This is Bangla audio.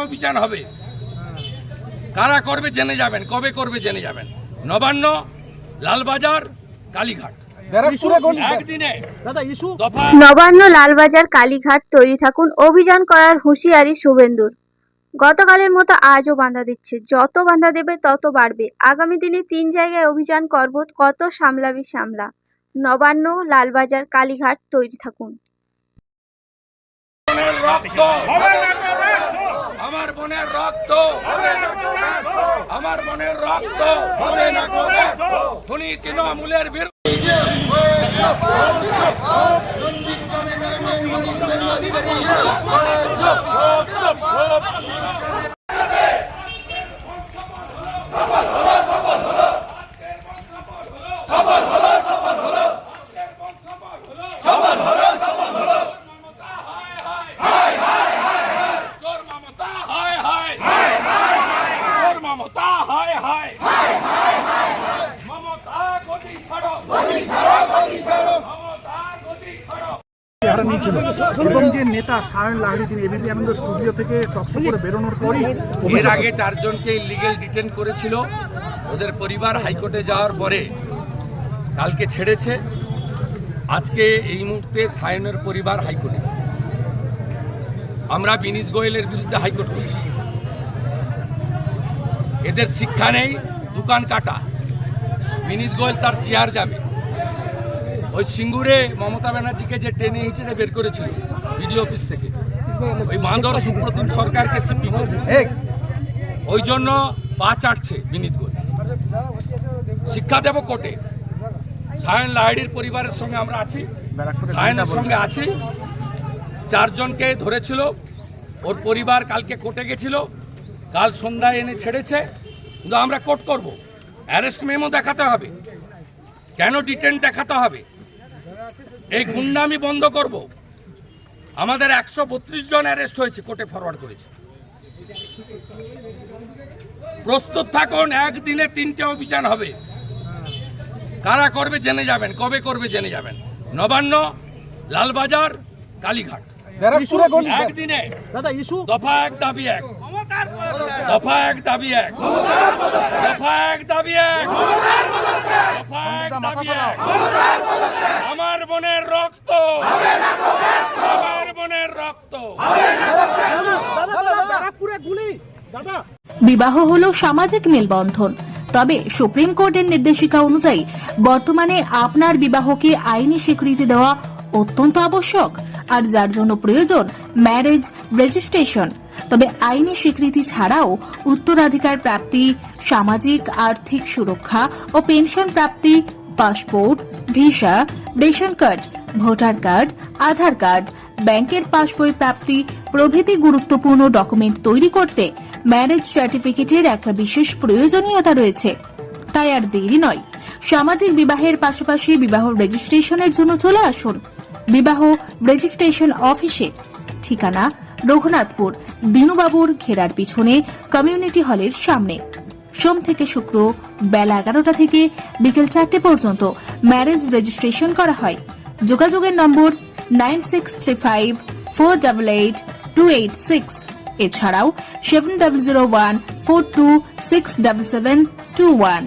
অভিযান হবে, কারা করবে জেনে যাবেন, কবে করবে জেনে যাবেন। নবান্ন, লালবাজার, কালীঘাট, নবান্ন, লালবাজার, কালীঘাট তৈরি থাকুন, অভিযান করার হুঁশিয়ারি শুভেন্দুর। গতকালের মতো আজও বাঁধা দিচ্ছে, যত বাঁধা দেবে তত বাড়বে। আগামী দিনে 3 জায়গায় অভিযান করব, কত সামলাবি সামলা। নবান্ন, লালবাজার, কালীঘাট তৈরি থাকুন। আমার বোনের রক্ত, আমার বোনের রক্ত, খুনি তৃণমূলের বিরুদ্ধে। নেতা সায়ন লাহিড়ী তিনি এবিপি আনন্দ স্টুডিও থেকে টকশো করে বেরোনোর পরই এর আগে 4 জনকে ইলিগেল ডিটেন করেছিল, ওদের পরিবার হাইকোর্টে যাওয়ার পরে কালকে ছেড়েছে। আজকে এই মুহূর্তে সায়নের পরিবার হাইকোর্টে, আমরা বিনীত গোয়েলের বিরুদ্ধে হাইকোর্ট করি। এদের শিক্ষা নেই, দোকান কাটা। বিনীত গোয়েল তার চেয়ার যাবে। ওই সিঙ্গুরে মমতা ব্যানার্জিকে যে টেনে হিঁচড়ে বের করেছিল বিডিও অফিস থেকে, ওই বাঁদর সুপ্রতিম সরকারকে সিপি ওই জন্য পা চাটছে বিনীত গোয়েল। শিক্ষা দেব কোর্টে। সায়ন লাহিড়ীর পরিবারের সঙ্গে আমরা আছি, সায়নের সঙ্গে আছি। 4 জনকে ধরেছিল, ওর পরিবার কালকে কোর্টে গেছিল, কাল সন্ধ্যায় এনে ছেড়েছে। কিন্তু আমরা কোর্ট করব, অ্যারেস্ট মেমো দেখাতে হবে, কেন ডিটেন দেখাতে হবে, এই গুন্ডামি বন্ধ করব। আমাদের 132 জন অ্যারেস্ট হয়েছে, কোর্টে ফরওয়ার্ড করেছে। প্রস্তুত থাকুন, একদিনে 3টে অভিযান হবে, কারা করবে জেনে যাবেন, কবে করবে জেনে যাবেন। নবান্ন, লালবাজার, কালীঘাট, একদিনে। দফা 1 দাবি 1, দফা 1 দাবি 1, দফা 1 দাবি 1, দফা 1 দাবি 1। আমার বোনের রক্ত, আমার বোনের রক্ত। বিবাহ হলো সামাজিক মেলবন্ধন, তবে সুপ্রিম কোর্টের নির্দেশিকা অনুযায়ী বর্তমানে আপনার বিবাহকে আইনি স্বীকৃতি দেওয়া অত্যন্ত আবশ্যক, আর যার জন্য প্রয়োজন ম্যারেজ রেজিস্ট্রেশন। তবে আইনি স্বীকৃতি ছাড়াও উত্তরাধিকার প্রাপ্তি, সামাজিক আর্থিক সুরক্ষা ও পেনশন প্রাপ্তি, passport, visa, ration card, voter card, Aadhaar card, ব্যাংকের পাসবই প্রাপ্তি প্রভৃতি গুরুত্বপূর্ণ ডকুমেন্ট তৈরি করতে ম্যারেজ সার্টিফিকেটের একটা বিশেষ প্রয়োজনীয়তা রয়েছে। তাই আর দেরি নয়, সামাজিক বিবাহের পাশাপাশি বিবাহ রেজিস্ট্রেশনের জন্য চলে আসুন বিবাহ রেজিস্ট্রেশন অফিসে। ঠিকানা রঘুনাথপুর, দিনুবাবুর ঘেরার পিছনে, কমিউনিটি হলের সামনে। সোম থেকে শুক্র বেলা 11টা থেকে বিকেল 4টে পর্যন্ত ম্যারেজ রেজিস্ট্রেশন করা হয়। যোগাযোগের নম্বর 9635488286, এছাড়াও 700142677721।